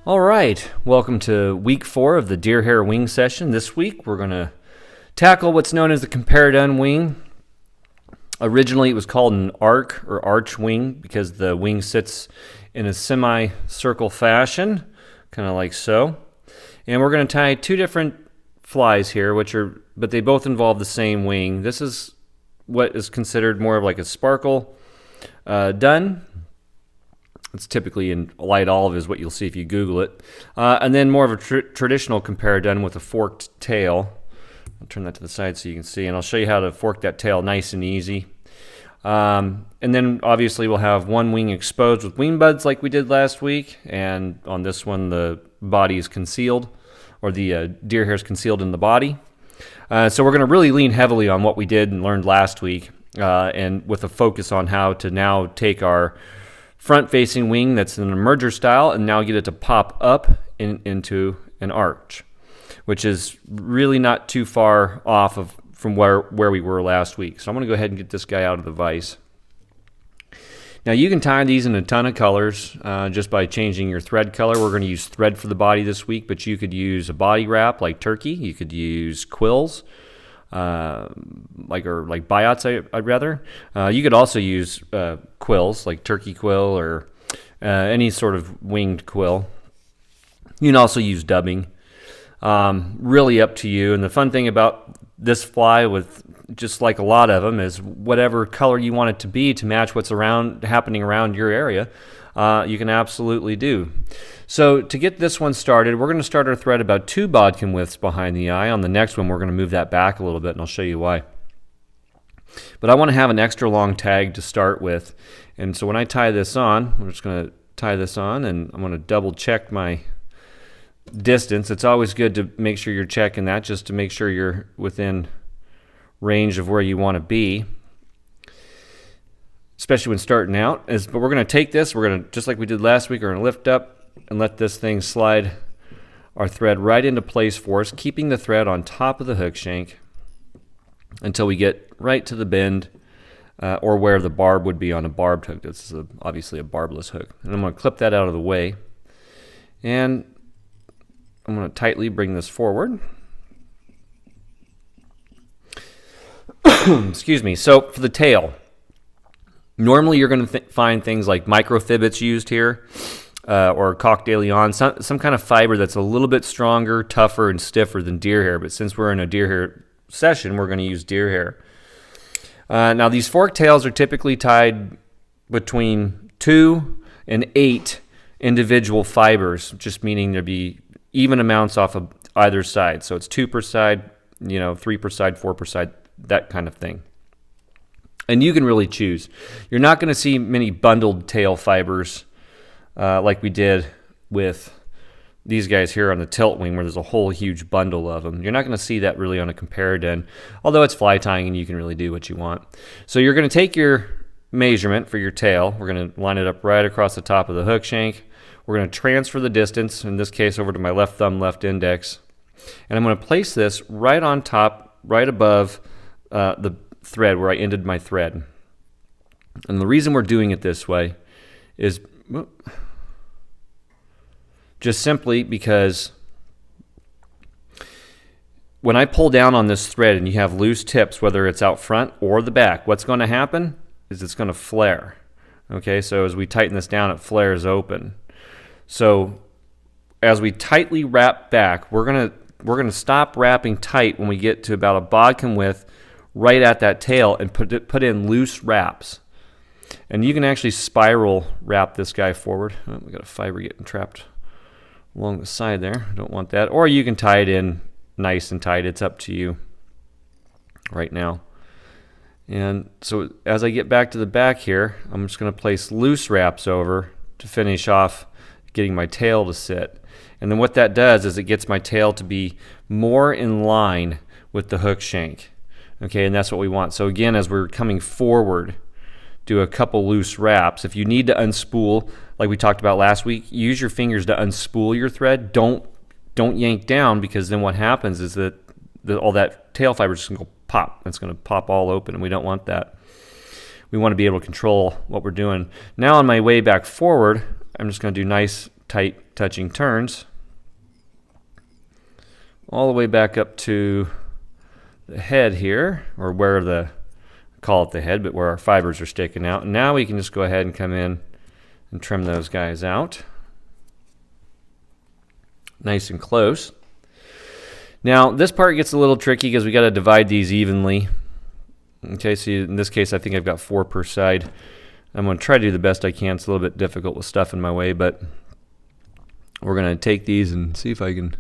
All right, welcome to week 4 of the deer hair wing session. This week we're going to tackle what's known as the Comparadun wing. Originally it was called an arc or arch wing because the wing sits in a semicircle fashion, kind of like so. And we're going to tie 2 different flies here, but they both involve the same wing. This is what is considered more of like a sparkle dun. It's typically in light olive is what you'll see if you Google it. And then more of a traditional Comparadun with a forked tail. I'll turn that to the side so you can see, and I'll show you how to fork that tail nice and easy. And then obviously we'll have one wing exposed with wing buds like we did last week, and on this one the body is concealed, or the deer hair is concealed in the body. So we're going to really lean heavily on what we did and learned last week, and with a focus on how to now take our front-facing wing that's in a merger style and now get it to pop up into an arch, which is really not too far off from where we were last week. So I'm going to go ahead and get this guy out of the vise. Now you can tie these in a ton of colors just by changing your thread color. We're going to use thread for the body this week, but you could use a body wrap like turkey. You could use quills. Like biots, I'd rather. You could also use quills, like turkey quill or any sort of winged quill. You can also use dubbing. Really up to you. And the fun thing about this fly, with just like a lot of them, is whatever color you want it to be to match what's happening around your area, you can absolutely do. So to get this one started, we're going to start our thread about 2 bodkin widths behind the eye. On the next one, we're going to move that back a little bit, and I'll show you why. But I want to have an extra long tag to start with. And so when I tie this on, I'm just going to tie this on, and I'm going to double check my distance. It's always good to make sure you're checking that, just to make sure you're within range of where you want to be, especially when starting out. But we're going to take this, we're going to, just like we did last week, we're going to lift up and let this thing slide our thread right into place for us, keeping the thread on top of the hook shank until we get right to the bend or where the barb would be on a barbed hook. This is obviously a barbless hook. And I'm going to clip that out of the way, and I'm going to tightly bring this forward. Excuse me. So for the tail, normally you're going to find things like microfibbits used here, or coq de leon, some kind of fiber that's a little bit stronger, tougher, and stiffer than deer hair. But since we're in a deer hair session, we're going to use deer hair. Now these fork tails are typically tied between 2 and 8 individual fibers, just meaning there'd be even amounts off of either side. So it's 2 per side, 3 per side, 4 per side, that kind of thing. And you can really choose. You're not going to see many bundled tail fibers like we did with these guys here on the tilt wing, where there's a whole huge bundle of them. You're not going to see that really on a Comparadun, although it's fly tying and you can really do what you want. So you're going to take your measurement for your tail. We're going to line it up right across the top of the hook shank. We're going to transfer the distance, in this case over to my left thumb, left index. And I'm going to place this right on top, right above the thread where I ended my thread. And the reason we're doing it this way is just simply because when I pull down on this thread and you have loose tips, whether it's out front or the back, what's going to happen is it's going to flare. Okay, so as we tighten this down, it flares open. So as we tightly wrap back, we're going to stop wrapping tight when we get to about a bodkin width right at that tail, and put in loose wraps. And you can actually spiral wrap this guy forward. Oh, we got a fiber getting trapped along the side there. Don't want that. Or you can tie it in nice and tight. It's up to you right now. And so as I get back to the back here, I'm just going to place loose wraps over to finish off getting my tail to sit. And then what that does is it gets my tail to be more in line with the hook shank. Okay, and that's what we want. So again, as we're coming forward, do a couple loose wraps. If you need to unspool, like we talked about last week, use your fingers to unspool your thread. Don't yank down, because then what happens is that all that tail fiber is just going to pop. It's going to pop all open, and we don't want that. We want to be able to control what we're doing. Now on my way back forward, I'm just going to do nice tight touching turns all the way back up to the head here, or where call it the head, but where our fibers are sticking out. And now we can just go ahead and come in and trim those guys out. Nice and close. Now this part gets a little tricky because we got to divide these evenly. Okay, so in this case I think I've got 4 per side. I'm going to try to do the best I can. It's a little bit difficult with stuff in my way, but we're going to take these and see if I can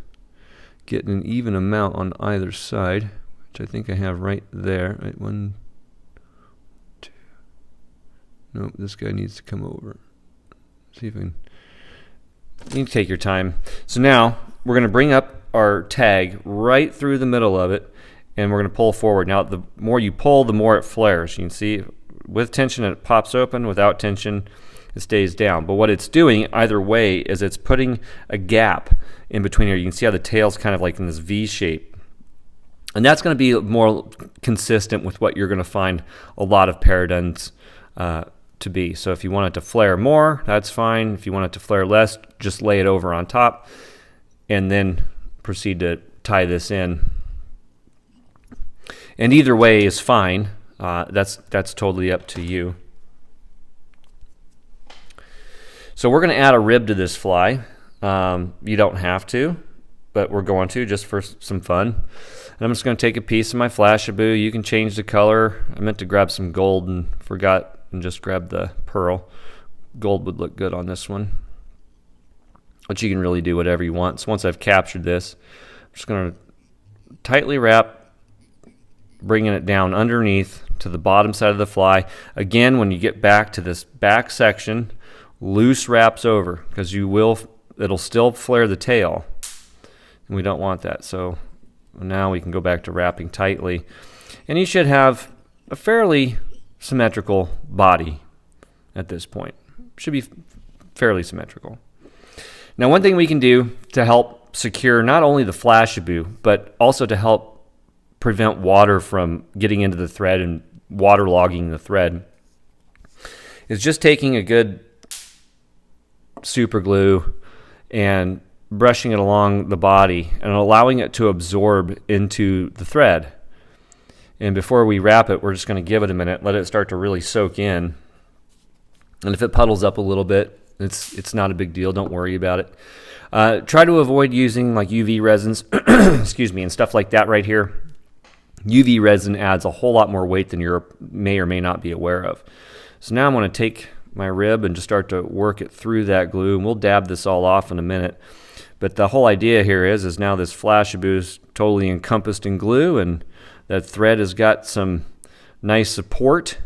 get an even amount on either side, which I think I have right there. Right, 1, 2. Nope, this guy needs to come over. See if I can. You need to take your time. So now we're going to bring up our tag right through the middle of it, and we're going to pull forward. Now, the more you pull, the more it flares. You can see with tension it pops open. Without tension, it stays down. But what it's doing either way is it's putting a gap in between here. You can see how the tail's kind of like in this V shape. And that's going to be more consistent with what you're going to find a lot of Paraduns to be. So if you want it to flare more, that's fine. If you want it to flare less, just lay it over on top and then proceed to tie this in. And either way is fine. That's totally up to you. So we're going to add a rib to this fly. You don't have to, but we're going to just for some fun. And I'm just going to take a piece of my Flashabou. You can change the color. I meant to grab some gold and forgot and just grab the pearl. Gold would look good on this one. But you can really do whatever you want. So once I've captured this, I'm just going to tightly wrap, bringing it down underneath to the bottom side of the fly. Again, when you get back to this back section, loose wraps over because it'll still flare the tail. And we don't want that. So now we can go back to wrapping tightly. And you should have a fairly symmetrical body at this point. Should be fairly symmetrical. Now, one thing we can do to help secure not only the Flashabou, but also to help prevent water from getting into the thread and waterlogging the thread is just taking a good super glue and brushing it along the body and allowing it to absorb into the thread. And before we wrap it, we're just going to give it a minute, let it start to really soak in. And if it puddles up a little bit, it's not a big deal. Don't worry about it. Try to avoid using like UV resins, excuse me, and stuff like that right here. UV resin adds a whole lot more weight than you may or may not be aware of. So now I'm going to take my rib and just start to work it through that glue, and we'll dab this all off in a minute. But the whole idea here is now this Flashabou is totally encompassed in glue, and that thread has got some nice support,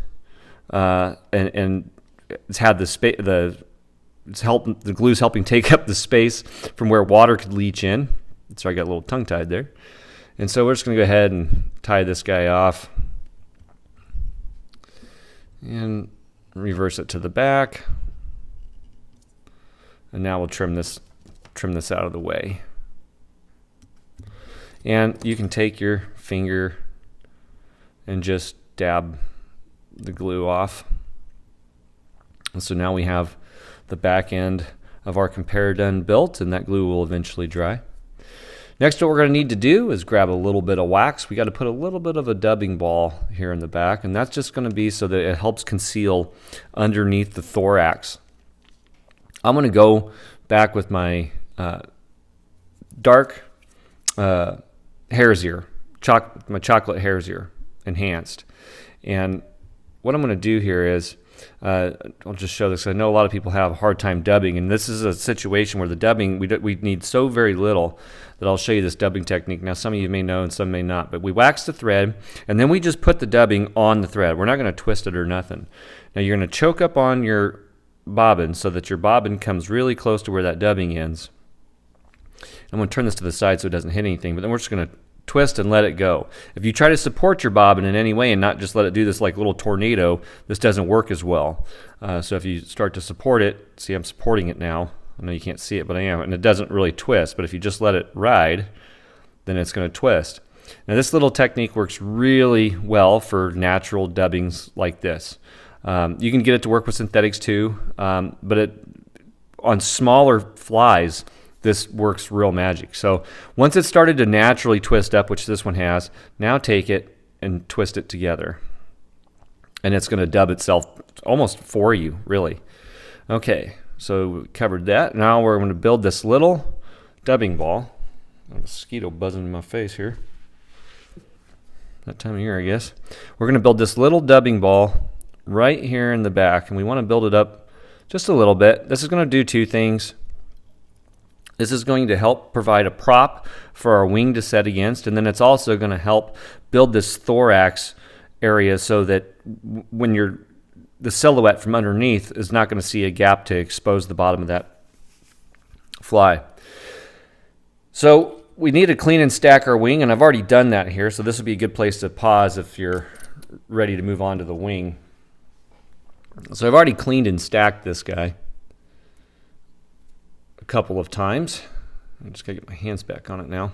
and it's had the glue's helping take up the space from where water could leach in. So I got a little tongue-tied there. And so we're just going to go ahead and tie this guy off and reverse it to the back. And now we'll trim this out of the way. And you can take your finger and just dab the glue off. And so now we have the back end of our Comparadun built, and that glue will eventually dry. Next, what we're going to need to do is grab a little bit of wax. We got to put a little bit of a dubbing ball here in the back, and that's just going to be so that it helps conceal underneath the thorax. I'm going to go back with my dark hare's ear, my chocolate hare's ear enhanced. And what I'm going to do here is I'll just show this. I know a lot of people have a hard time dubbing, and this is a situation where the dubbing, we need so very little that I'll show you this dubbing technique. Now, some of you may know and some may not, but we wax the thread, and then we just put the dubbing on the thread. We're not going to twist it or nothing. Now, you're going to choke up on your bobbin so that your bobbin comes really close to where that dubbing ends. I'm going to turn this to the side so it doesn't hit anything, but then we're just going to twist and let it go. If you try to support your bobbin in any way and not just let it do this like little tornado, this doesn't work as well. So if you start to support it, see I'm supporting it now. I know you can't see it, but I am, and it doesn't really twist. But if you just let it ride, then it's going to twist. Now this little technique works really well for natural dubbings like this. You can get it to work with synthetics too, but on smaller flies, this works real magic. So once it started to naturally twist up, which this one has, now take it and twist it together. And it's going to dub itself almost for you, really. Okay, so we covered that. Now we're going to build this little dubbing ball. A mosquito buzzing in my face here. That time of year, I guess. We're going to build this little dubbing ball right here in the back, and we want to build it up just a little bit. This is going to do two things. This is going to help provide a prop for our wing to set against, and then it's also going to help build this thorax area so that when the silhouette from underneath is not going to see a gap to expose the bottom of that fly. So we need to clean and stack our wing, and I've already done that here, so this would be a good place to pause if you're ready to move on to the wing. So I've already cleaned and stacked this guy a couple of times. I'm just going to get my hands back on it now.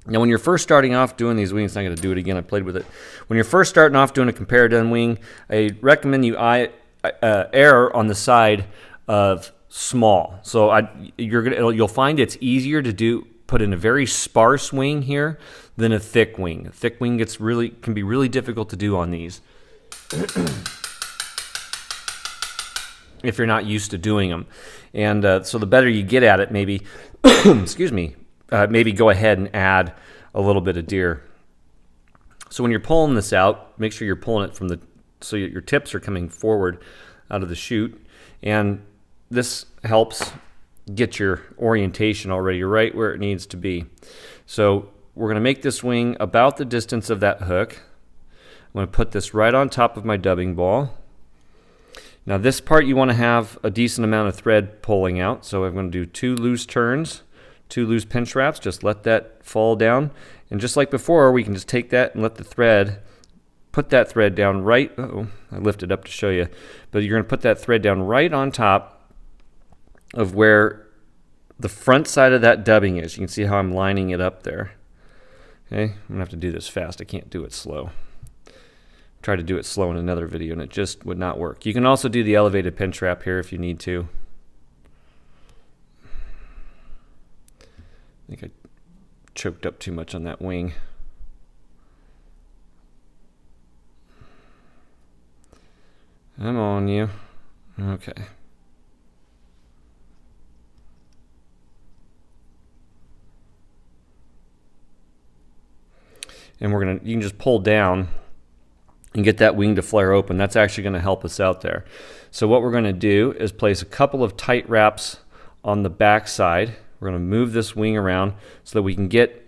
Now, when you're first starting off doing these wings, I'm not going to do it again. I played with it. When you're first starting off doing a Comparadun wing, I recommend you err on the side of small. So you'll find it's easier to put in a very sparse wing here than a thick wing. A thick wing can be really difficult to do on these if you're not used to doing them. And so the better you get at it, maybe, excuse me, maybe go ahead and add a little bit of deer. So when you're pulling this out, make sure you're pulling it so your tips are coming forward out of the chute. And this helps get your orientation already right where it needs to be. So we're going to make this wing about the distance of that hook. I'm going to put this right on top of my dubbing ball. Now this part you want to have a decent amount of thread pulling out, so I'm going to do 2 loose turns, 2 loose pinch wraps, just let that fall down. And just like before, we can just take that and put that thread down right, I lifted up to show you, but you're going to put that thread down right on top of where the front side of that dubbing is. You can see how I'm lining it up there. Okay, I'm going to have to do this fast, I can't do it slow. Try to do it slow in another video and it just would not work. You can also do the elevated pinch wrap here if you need to. I think I choked up too much on that wing. I'm on you. Okay. And you can just pull down and get that wing to flare open. That's actually going to help us out there. So what we're going to do is place a couple of tight wraps on the back side. We're going to move this wing around so that we can get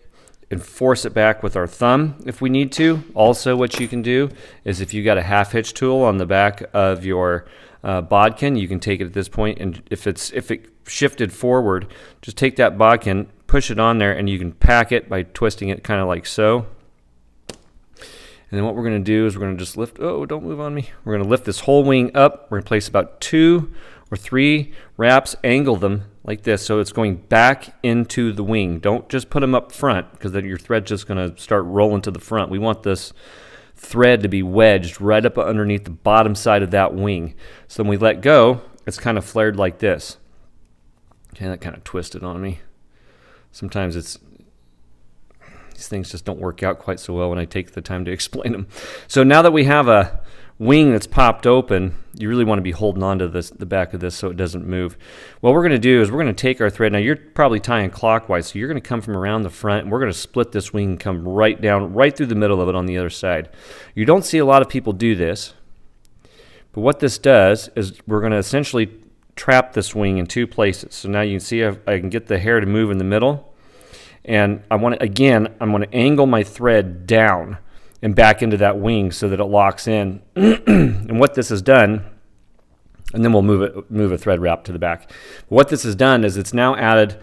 and force it back with our thumb if we need to. Also, what you can do is if you got a half hitch tool on the back of your bodkin, you can take it at this point, and if it shifted forward, just take that bodkin, push it on there, and you can pack it by twisting it kind of like so. And then what we're going to do is we're going to just lift, don't move on me. We're going to lift this whole wing up. We're going to place about 2 or 3 wraps, angle them like this so it's going back into the wing. Don't just put them up front because then your thread's just going to start rolling to the front. We want this thread to be wedged right up underneath the bottom side of that wing. So when we let go, it's kind of flared like this. Okay, that kind of twisted on me. Sometimes these things just don't work out quite so well when I take the time to explain them. So now that we have a wing that's popped open, you really want to be holding on to the back of this so it doesn't move. What we're going to do is we're going to take our thread. Now you're probably tying clockwise, so you're going to come from around the front, and we're going to split this wing and come right down, right through the middle of it on the other side. You don't see a lot of people do this, but what this does is we're going to essentially trap this wing in 2 places. So now you can see I can get the hair to move in the middle. And I'm going to angle my thread down and back into that wing so that it locks in. And what this has done, and then we'll move a thread wrap to the back. What this has done is it's now added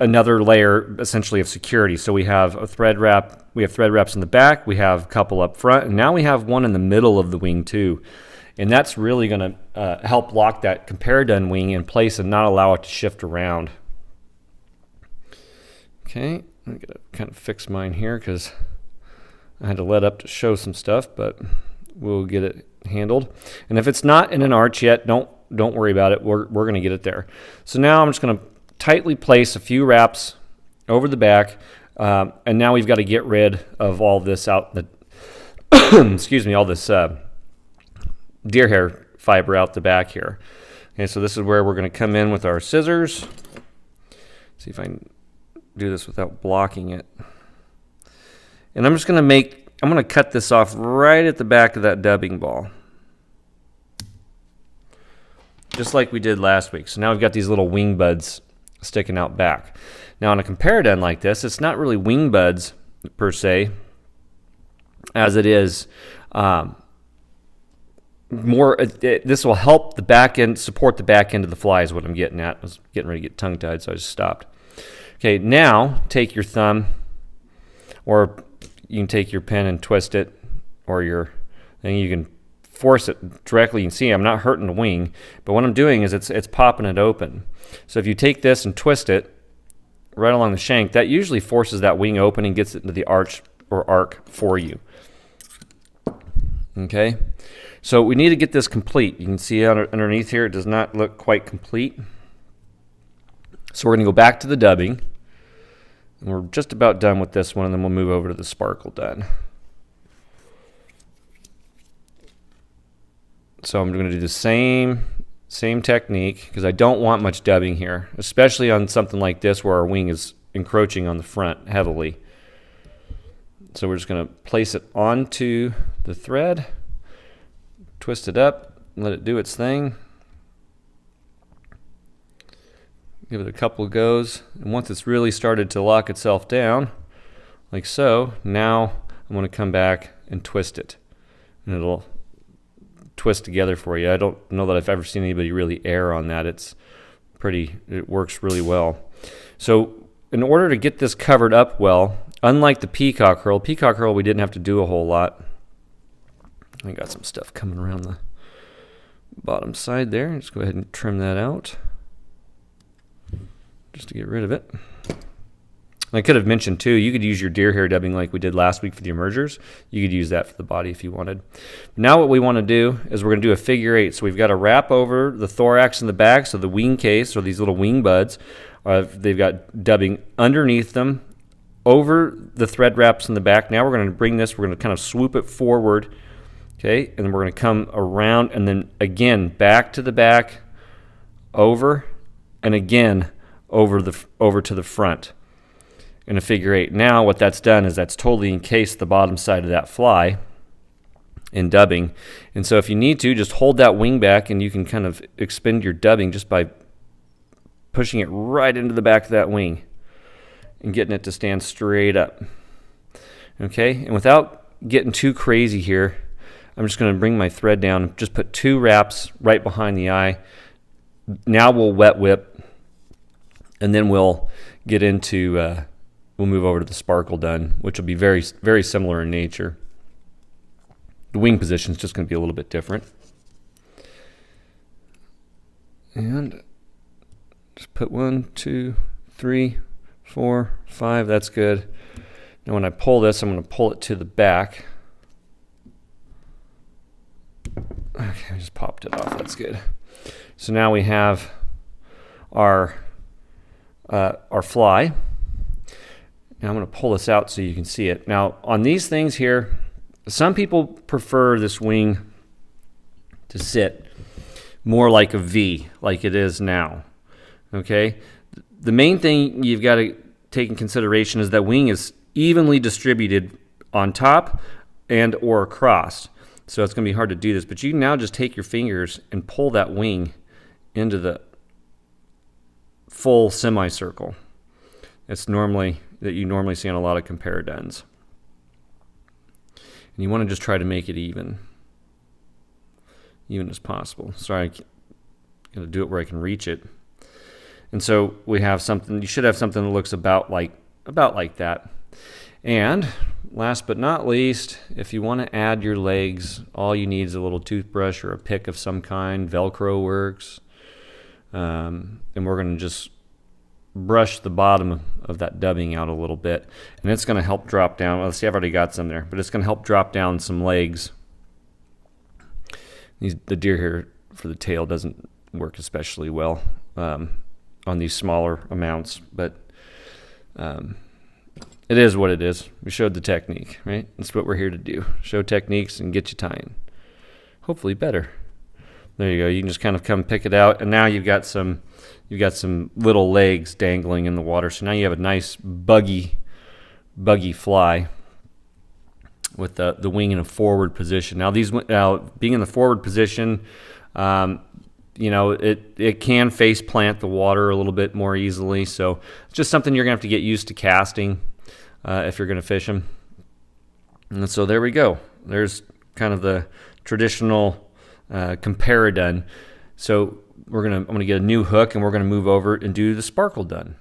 another layer essentially of security. So we have a thread wrap, we have thread wraps in the back, we have a couple up front, and now we have one in the middle of the wing too. And that's really going to help lock that Comparadun wing in place and not allow it to shift around. Okay, I'm going to kind of fix mine here because I had to let up to show some stuff, but we'll get it handled. And if it's not in an arch yet, don't don't worry about it. We're going to get it there. So now I'm just going to tightly place a few wraps over the back, and now we've got to get rid of all this out the excuse me, all this deer hair fiber out the back here. Okay, so this is where we're going to come in with our scissors. See if I can do this without blocking it. And I'm going to cut this off right at the back of that dubbing ball, just like we did last week. So now we've got these little wing buds sticking out back. Now on a Comparadun like this, it's not really wing buds per se, as it is more. This will help the back end, support the back end of the fly is what I'm getting at. I was getting ready to get tongue-tied, so I just stopped. Okay, now take your thumb, or you can take your pen and twist it, or then you can force it directly. You can see I'm not hurting the wing, but what I'm doing is it's popping it open. So if you take this and twist it right along the shank, that usually forces that wing open and gets it into the arch or arc for you. Okay, so we need to get this complete. You can see underneath here it does not look quite complete. So we're going to go back to the dubbing, and we're just about done with this one, and then we'll move over to the sparkle done. So I'm going to do the same technique, because I don't want much dubbing here, especially on something like this where our wing is encroaching on the front heavily. So we're just going to place it onto the thread, twist it up, let it do its thing. Give it a couple of goes, and once it's really started to lock itself down, like so, now I'm going to come back and twist it, and it'll twist together for you. I don't know that I've ever seen anybody really err on that. It works really well. So in order to get this covered up well, unlike the peacock herl we didn't have to do a whole lot. I got some stuff coming around the bottom side there. Just go ahead and trim that out, just to get rid of it. I could have mentioned too, you could use your deer hair dubbing like we did last week for the emergers. You could use that for the body if you wanted. Now what we want to do is we're going to do a figure eight. So we've got to wrap over the thorax and the back, so the wing case, or these little wing buds, they've got dubbing underneath them, over the thread wraps in the back. Now we're going to bring this, we're going to kind of swoop it forward, okay, and then we're going to come around, and then again back to the back, over, and again over to the front in a figure eight. Now what that's done is that's totally encased the bottom side of that fly in dubbing. And so if you need to, just hold that wing back, and you can kind of expend your dubbing just by pushing it right into the back of that wing and getting it to stand straight up. Okay, and without getting too crazy here, I'm just going to bring my thread down, just put 2 wraps right behind the eye. Now we'll wet whip, and then we'll get into we'll move over to the sparkle done, which will be very, very similar in nature. The wing position is just going to be a little bit different. And just put 1, 2, 3, 4, 5. That's good. Now when I pull this, I'm going to pull it to the back. Okay, I just popped it off. That's good. So now we have our fly. Now I'm going to pull this out so you can see it. Now on these things here, some people prefer this wing to sit more like a V, like it is now. Okay? The main thing you've got to take in consideration is that wing is evenly distributed on top and or across. So it's going to be hard to do this, but you can now just take your fingers and pull that wing into the full semicircle. It's normally that you normally see on a lot of Comparaduns. And you want to just try to make it even as possible. Sorry, I'm going to do it where I can reach it. And so we have something, you should have something that looks about like that. And last but not least, if you want to add your legs, all you need is a little toothbrush or a pick of some kind. Velcro works. And we're going to just brush the bottom of that dubbing out a little bit, and it's going to help drop down. Let's see, I've already got some there, but it's going to help drop down some legs. The deer hair for the tail doesn't work especially well on these smaller amounts, but it is what it is. We showed the technique, right? That's what we're here to do. Show techniques and get you tying. Hopefully better. There you go. You can just kind of come pick it out, and now you've got some little legs dangling in the water. So now you have a nice buggy fly with the wing in a forward position. Now being in the forward position, it can face plant the water a little bit more easily. So it's just something you're gonna have to get used to casting if you're gonna fish them. And so there we go. There's kind of the traditional Comparadun. So I'm gonna get a new hook, and we're gonna move over and do the sparkle dun.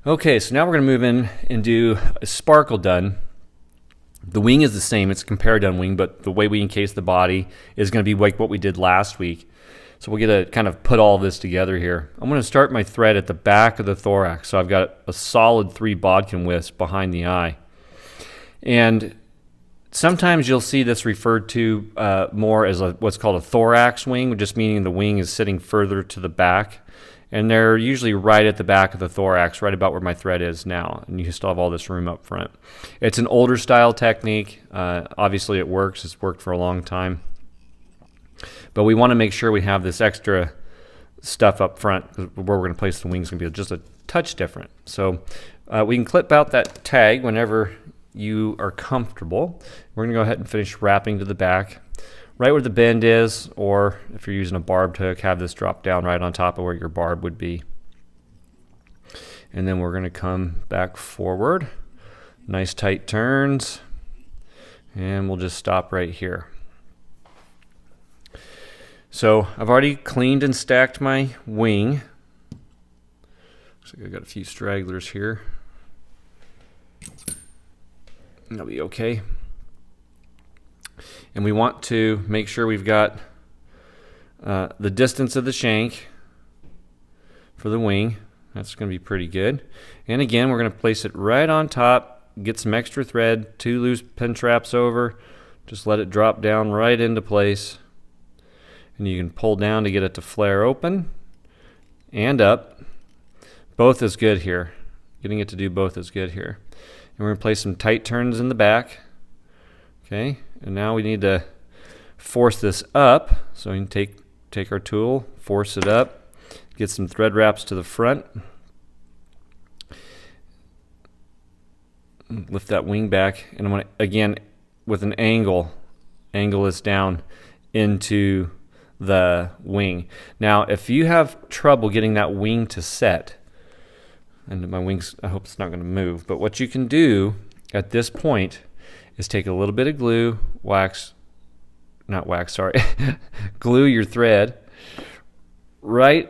Okay, so now we're gonna move in and do a sparkle dun. The wing is the same; it's a Comparadun wing, but the way we encase the body is gonna be like what we did last week. So we'll get to kind of put all this together here. I'm gonna start my thread at the back of the thorax, so I've got a solid 3 bodkin widths behind the eye, and sometimes you'll see this referred to more as what's called a thorax wing, just meaning the wing is sitting further to the back. And they're usually right at the back of the thorax, right about where my thread is now. And you still have all this room up front. It's an older style technique. Obviously it works. It's worked for a long time. But we want to make sure we have this extra stuff up front, where we're going to place the wings is going to be just a touch different. So we can clip out that tag whenever you are comfortable. We're going to go ahead and finish wrapping to the back, right where the bend is, or if you're using a barbed hook, have this drop down right on top of where your barb would be. And then we're going to come back forward, nice tight turns, and we'll just stop right here. So I've already cleaned and stacked my wing. Looks like I got a few stragglers here. That'll be okay. And we want to make sure we've got the distance of the shank for the wing. That's going to be pretty good. And again, we're going to place it right on top, get some extra thread, 2 loose pin traps over, just let it drop down right into place. And you can pull down to get it to flare open and up. Both is good here. Getting it to do both is good here. And we're going to place some tight turns in the back. Okay, and now we need to force this up. So we can take our tool, force it up, get some thread wraps to the front. Lift that wing back, and I'm going to, again, with an angle this down into the wing. Now, if you have trouble getting that wing to set, and my wings, I hope it's not going to move, but what you can do at this point is take a little bit of glue, glue your thread right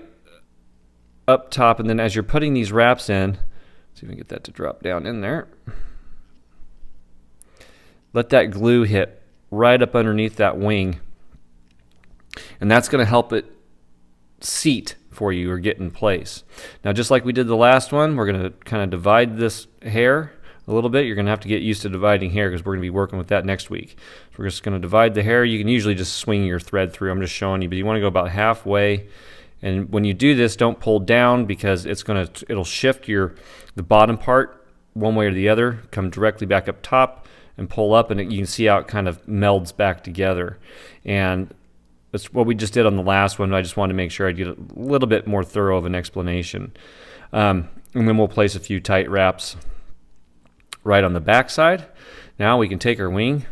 up top, and then as you're putting these wraps in, see if we can get that to drop down in there. Let that glue hit right up underneath that wing, and that's going to help it seat for you or get in place. Now, just like we did the last one, we're going to kind of divide this hair a little bit. You're going to have to get used to dividing hair because we're going to be working with that next week. So we're just going to divide the hair. You can usually just swing your thread through. I'm just showing you, but you want to go about halfway. And when you do this, don't pull down because it'll shift the bottom part one way or the other, come directly back up top and pull up, and you can see how it kind of melds back together. And that's what we just did on the last one. I just wanted to make sure I get a little bit more thorough of an explanation. And then we'll place a few tight wraps right on the back side. Now we can take our wing,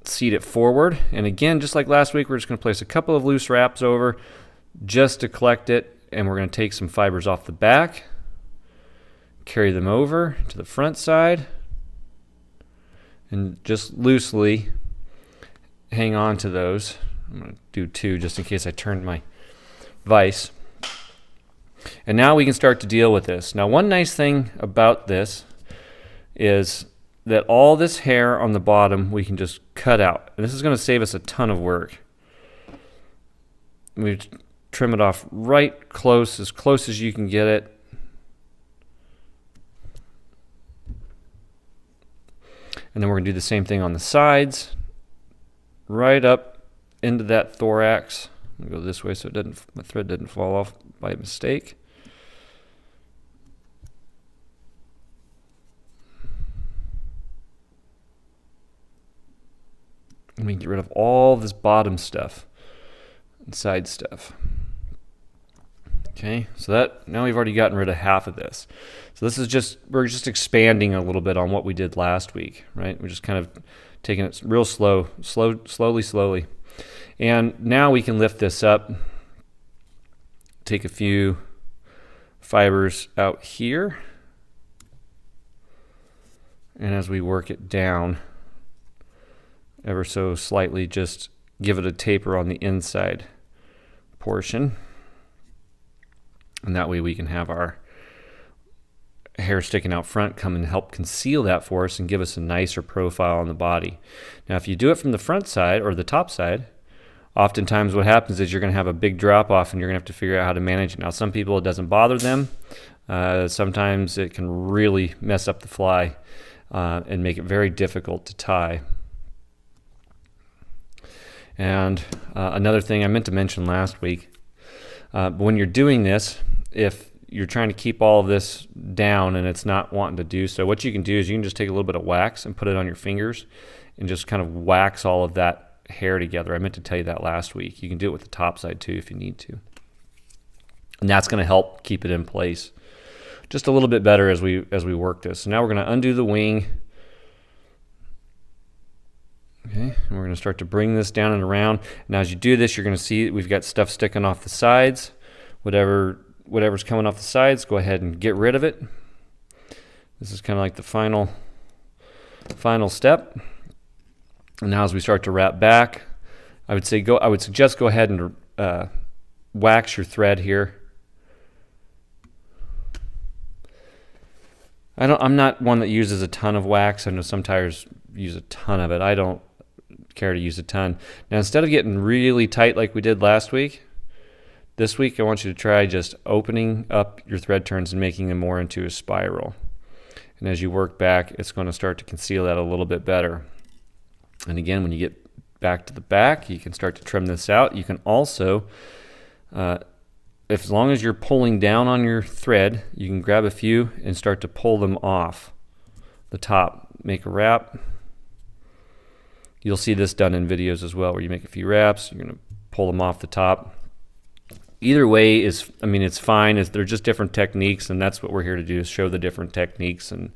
seat it forward, and again, just like last week, we're just going to place a couple of loose wraps over just to collect it, and we're going to take some fibers off the back, carry them over to the front side, and just loosely hang on to those. I'm going to do 2 just in case I turned my vise. And now we can start to deal with this. Now, one nice thing about this is that all this hair on the bottom we can just cut out. And this is going to save us a ton of work. We trim it off right close as you can get it. And then we're going to do the same thing on the sides, right up into that thorax. I'm going to go this way so my thread doesn't fall off by mistake. And we can get rid of all this bottom stuff and side stuff. Okay, so that now we've already gotten rid of half of this. So this is we're just expanding a little bit on what we did last week, right? We're just kind of taking it real slowly. And now we can lift this up, take a few fibers out here, and as we work it down ever so slightly, just give it a taper on the inside portion. And that way we can have our hair sticking out front come and help conceal that for us and give us a nicer profile on the body. Now, if you do it from the front side or the top side, oftentimes what happens is you're going to have a big drop off and you're going to have to figure out how to manage it. Now, some people it doesn't bother them. Sometimes it can really mess up the fly and make it very difficult to tie. And another thing I meant to mention last week, but when you're doing this, if you're trying to keep all of this down and it's not wanting to do so, what you can do is you can just take a little bit of wax and put it on your fingers and just kind of wax all of that hair together. I meant to tell you that last week. You can do it with the top side too if you need to. And that's going to help keep it in place just a little bit better as we work this. So now we're going to undo the wing. Okay, and we're going to start to bring this down and around. Now as you do this, you're going to see we've got stuff sticking off the sides. Whatever's coming off the sides, go ahead and get rid of it. This is kind of like the final step. And now as we start to wrap back, I would suggest go ahead and wax your thread here. I'm not one that uses a ton of wax. I know some tires use a ton of it. I don't care to use a ton. Now instead of getting really tight like we did last week, this week I want you to try just opening up your thread turns and making them more into a spiral. And as you work back, it's going to start to conceal that a little bit better. And again, when you get back to the back, you can start to trim this out. You can also, as long as you're pulling down on your thread, you can grab a few and start to pull them off the top. Make a wrap. You'll see this done in videos as well, where you make a few wraps, you're going to pull them off the top. Either way it's fine. They're just different techniques, and that's what we're here to do, is show the different techniques and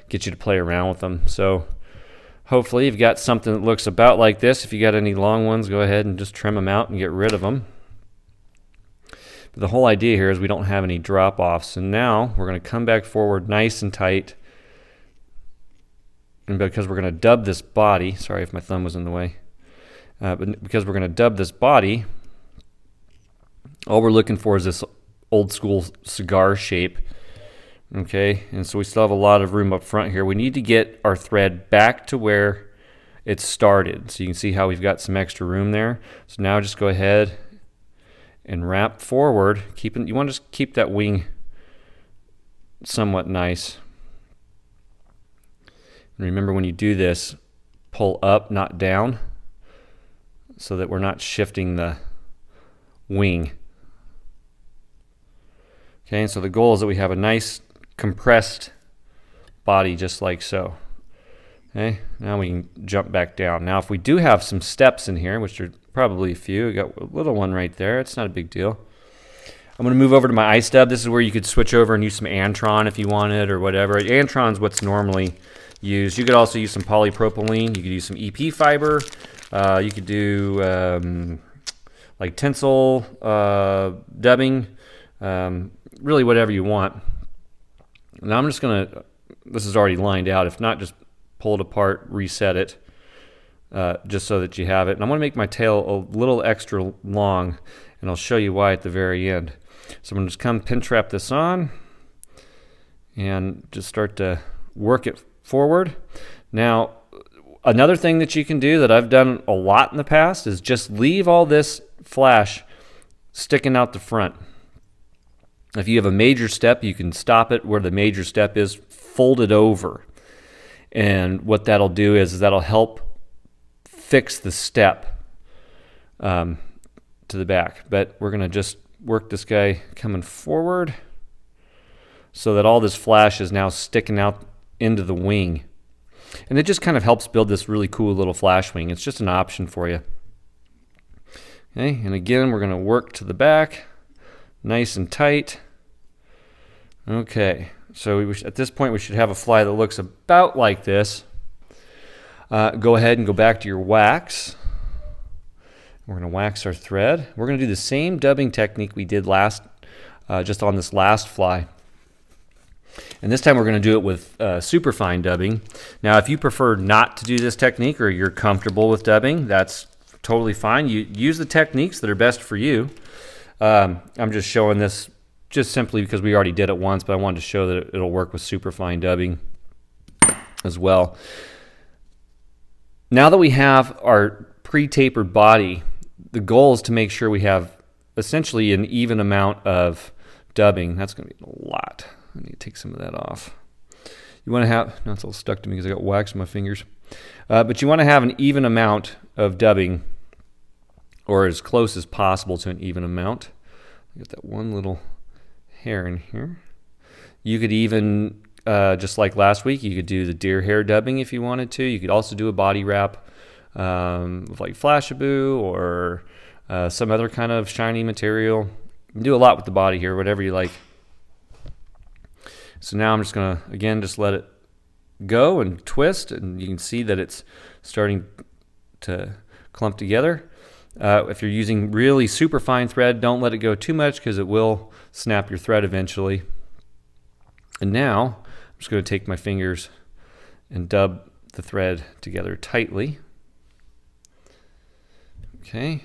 get you to play around with them. So hopefully you've got something that looks about like this. If you got any long ones, go ahead and just trim them out and get rid of them. But the whole idea here is we don't have any drop-offs. And now we're going to come back forward nice and tight. And because we're going to dub this body, sorry if my thumb was in the way, but because we're going to dub this body, all we're looking for is this old school cigar shape. Okay, and so we still have a lot of room up front here. We need to get our thread back to where it started. So you can see how we've got some extra room there. So now just go ahead and wrap forward. You want to just keep that wing somewhat nice. And remember, when you do this, pull up, not down, so that we're not shifting the wing. Okay, and so the goal is that we have a nice compressed body just like so. Okay, now we can jump back down. Now if we do have some steps in here, which are probably a few, we got a little one right there, it's not a big deal. I'm going to move over to my iStub. This is where you could switch over and use some Antron if you wanted or whatever. Antron's what's normally used. You could also use some polypropylene. You could use some EP fiber. You could do like tinsel dubbing, really whatever you want. Now I'm just going to, this is already lined out. If not, just pull it apart, reset it, just so that you have it. And I'm going to make my tail a little extra long, and I'll show you why at the very end. So I'm going to just come pinch wrap this on and just start to work it forward. Now, another thing that you can do that I've done a lot in the past is just leave all this flash sticking out the front. If you have a major step, you can stop it where the major step is, fold it over. And what that'll do is that'll help fix the step to the back. But we're going to just work this guy coming forward so that all this flash is now sticking out into the wing. And it just kind of helps build this really cool little flash wing. It's just an option for you. Okay, and again, we're going to work to the back, nice and tight. Okay, so at this point we should have a fly that looks about like this. Go ahead and go back to your wax. We're going to wax our thread. We're going to do the same dubbing technique we did just on this last fly. And this time we're going to do it with superfine dubbing. Now, if you prefer not to do this technique or you're comfortable with dubbing, that's totally fine. You use the techniques that are best for you. I'm just showing this just simply because we already did it once, but I wanted to show that it'll work with superfine dubbing as well. Now that we have our pre-tapered body, the goal is to make sure we have essentially an even amount of dubbing. That's going to be a lot. I need to take some of that off. You want to have, no, it's all stuck to me because I got wax in my fingers. But you want to have an even amount of dubbing, or as close as possible to an even amount. I got that one little hair in here. You could even, just like last week, you could do the deer hair dubbing if you wanted to. You could also do a body wrap with like Flashaboo or some other kind of shiny material. You can do a lot with the body here, whatever you like. So now I'm just going to, again, just let it go and twist, and you can see that it's starting to clump together. If you're using really super fine thread, don't let it go too much because it will snap your thread eventually. And now I'm just going to take my fingers and dub the thread together tightly. Okay,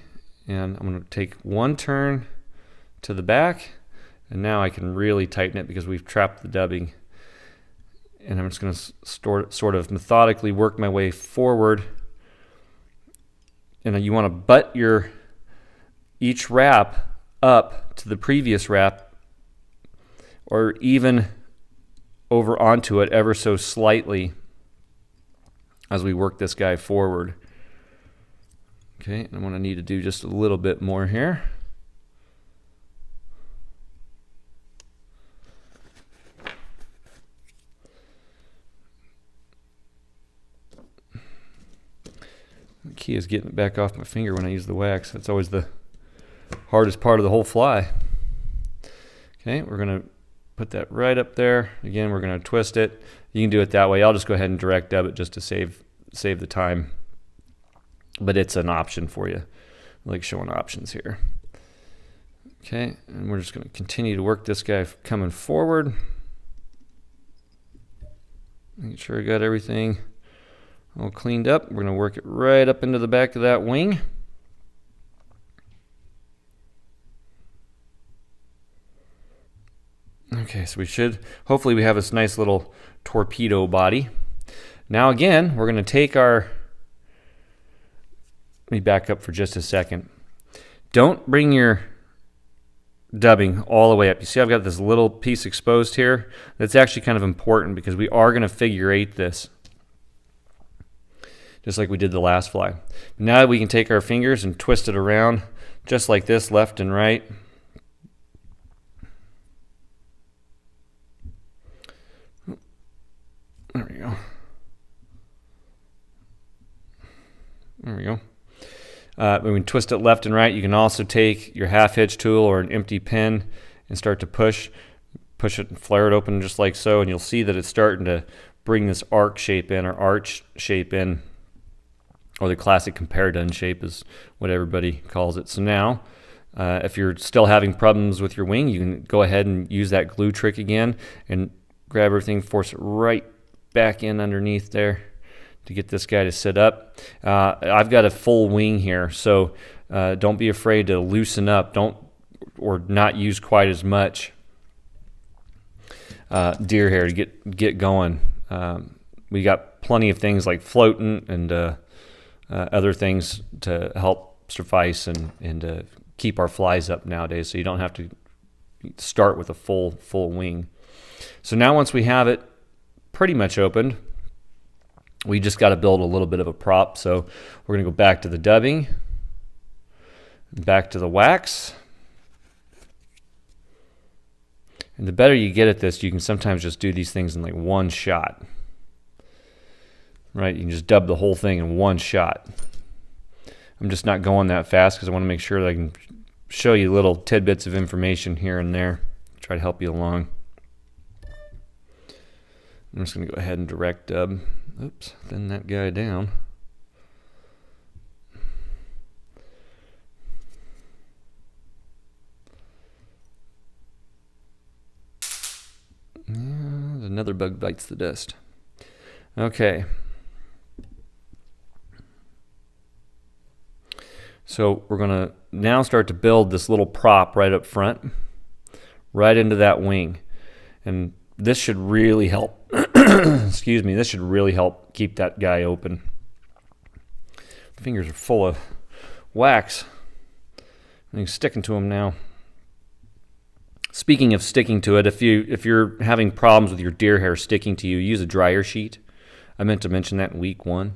and I'm going to take one turn to the back, and now I can really tighten it because we've trapped the dubbing. And I'm just going to sort of methodically work my way forward. And you want to butt each wrap up to the previous wrap, or even over onto it ever so slightly as we work this guy forward. Okay, and I'm going to need to do just a little bit more here. The key is getting it back off my finger when I use the wax. That's always the hardest part of the whole fly. Okay, we're going to put that right up there. Again, we're going to twist it. You can do it that way. I'll just go ahead and direct dub it just to save the time. But it's an option for you. I like showing options here. Okay, and we're just going to continue to work this guy coming forward. Make sure I got everything all cleaned up. We're going to work it right up into the back of that wing. Okay, so hopefully we have this nice little torpedo body. Now again, we're going to take let me back up for just a second. Don't bring your dubbing all the way up. You see I've got this little piece exposed here. That's actually kind of important because we are going to figure eight this, just like we did the last fly. Now we can take our fingers and twist it around just like this, left and right. There we go. There we go. When we twist it left and right, you can also take your half hitch tool or an empty pin and start to push it and flare it open just like so, and you'll see that it's starting to bring this arc shape in, or arch shape in, or the classic Comparadun shape is what everybody calls it. So now, if you're still having problems with your wing, you can go ahead and use that glue trick again and grab everything, force it right back in underneath there to get this guy to sit up. I've got a full wing here, so don't be afraid to loosen up. Or not use quite as much deer hair to get going. We got plenty of things like floating and other things to help suffice and keep our flies up nowadays, so you don't have to start with a full wing. So now once we have it pretty much opened, We just got to build a little bit of a prop. So we're going to go back to the dubbing, back to the wax. And the better you get at this, you can sometimes just do these things in like one shot. Right? You can just dub the whole thing in one shot. I'm just not going that fast because I want to make sure that I can show you little tidbits of information here and there. Try to help you along. I'm just going to go ahead and direct dub. Oops, thin that guy down. Yeah, another bug bites the dust. Okay. So we're going to now start to build this little prop right up front, right into that wing. And this should really help. Excuse me, this should really help keep that guy open. Fingers are full of wax. I'm sticking to them now. Speaking of sticking to it, if you're having problems with your deer hair sticking to you, use a dryer sheet. I meant to mention that in week 1.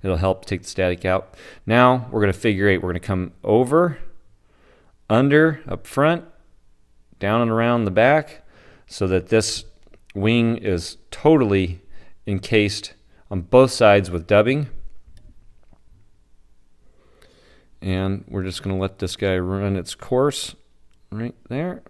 It'll help take the static out. Now we're going to figure 8. We're going to come over, under, up front, down and around the back, so that this wing is totally encased on both sides with dubbing. And we're just going to let this guy run its course right there.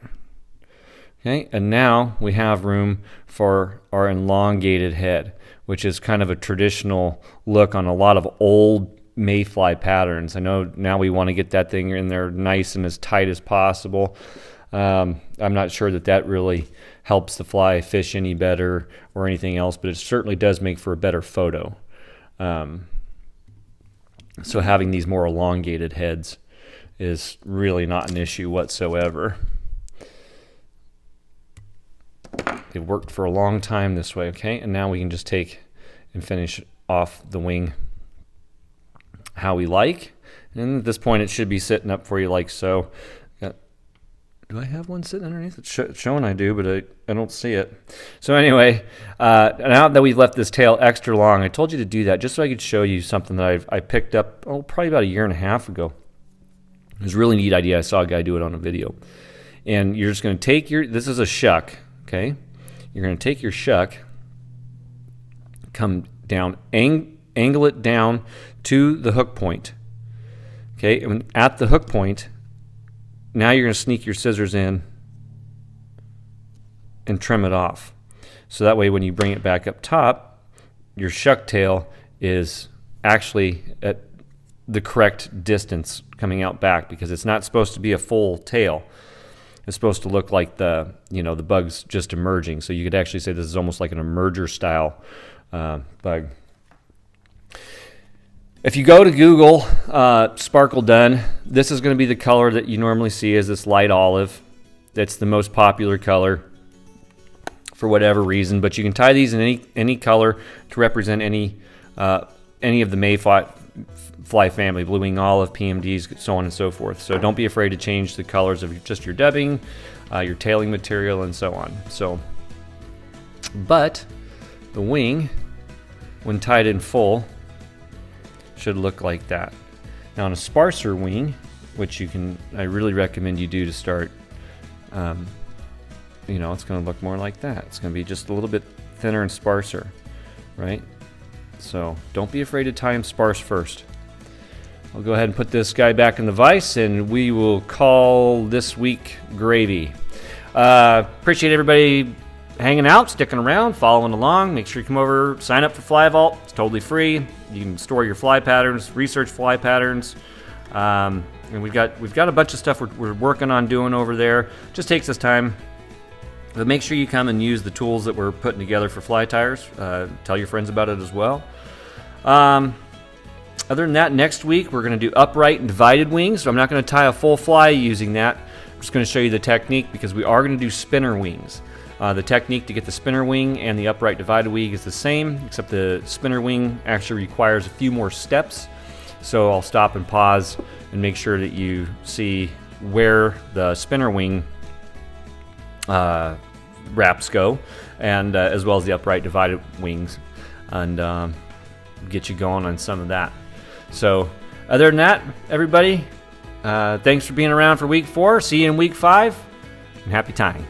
Okay, and now we have room for our elongated head, which is kind of a traditional look on a lot of old mayfly patterns. I know now we want to get that thing in there nice and as tight as possible. I'm not sure that really helps the fly fish any better or anything else, but it certainly does make for a better photo. So having these more elongated heads is really not an issue whatsoever. It worked for a long time this way, okay? And now we can just take and finish off the wing how we like. And at this point, it should be sitting up for you like so. Do I have one sitting underneath? It's showing I do, but I don't see it. So anyway, now that we've left this tail extra long, I told you to do that just so I could show you something that I picked up probably about 1.5 years ago. It was a really neat idea. I saw a guy do it on a video. And you're just going to take this is a shuck, okay? You're going to take your shuck, come down, angle it down to the hook point. Okay, and at the hook point, now you're going to sneak your scissors in and trim it off. So that way when you bring it back up top, your shuck tail is actually at the correct distance coming out back, because it's not supposed to be a full tail. It's supposed to look like the bug's just emerging. So you could actually say this is almost like an emerger style bug. If you go to Google, Comparadun, this is going to be the color that you normally see as this light olive. That's the most popular color for whatever reason. But you can tie these in any color to represent any of the mayfly family, blue wing olive, PMDs, so on and so forth. So don't be afraid to change the colors of just your dubbing, your tailing material, and so on. But the wing, when tied in full, should look like that. Now on a sparser wing, which I really recommend you do to start, it's going to look more like that. It's going to be just a little bit thinner and sparser, right? So don't be afraid to tie them sparse first. I'll go ahead and put this guy back in the vise, and we will call this week gravy. Appreciate everybody hanging out, sticking around, following along. Make sure you come over, sign up for Fly Vault. It's totally free. You can store your fly patterns, research fly patterns, and we've got a bunch of stuff we're working on doing over there. Just takes us time, but make sure you come and use the tools that we're putting together for fly tires. Tell your friends about it as well. Other than that, next week we're going to do upright and divided wings. So I'm not going to tie a full fly using that. I'm just going to show you the technique, because we are going to do spinner wings. The technique to get the spinner wing and the upright divided wing is the same, except the spinner wing actually requires a few more steps. So I'll stop and pause and make sure that you see where the spinner wing wraps go. and as well as the upright divided wings, and get you going on some of that. So other than that, everybody, thanks for being around for week 4. See you in week 5, and happy tying.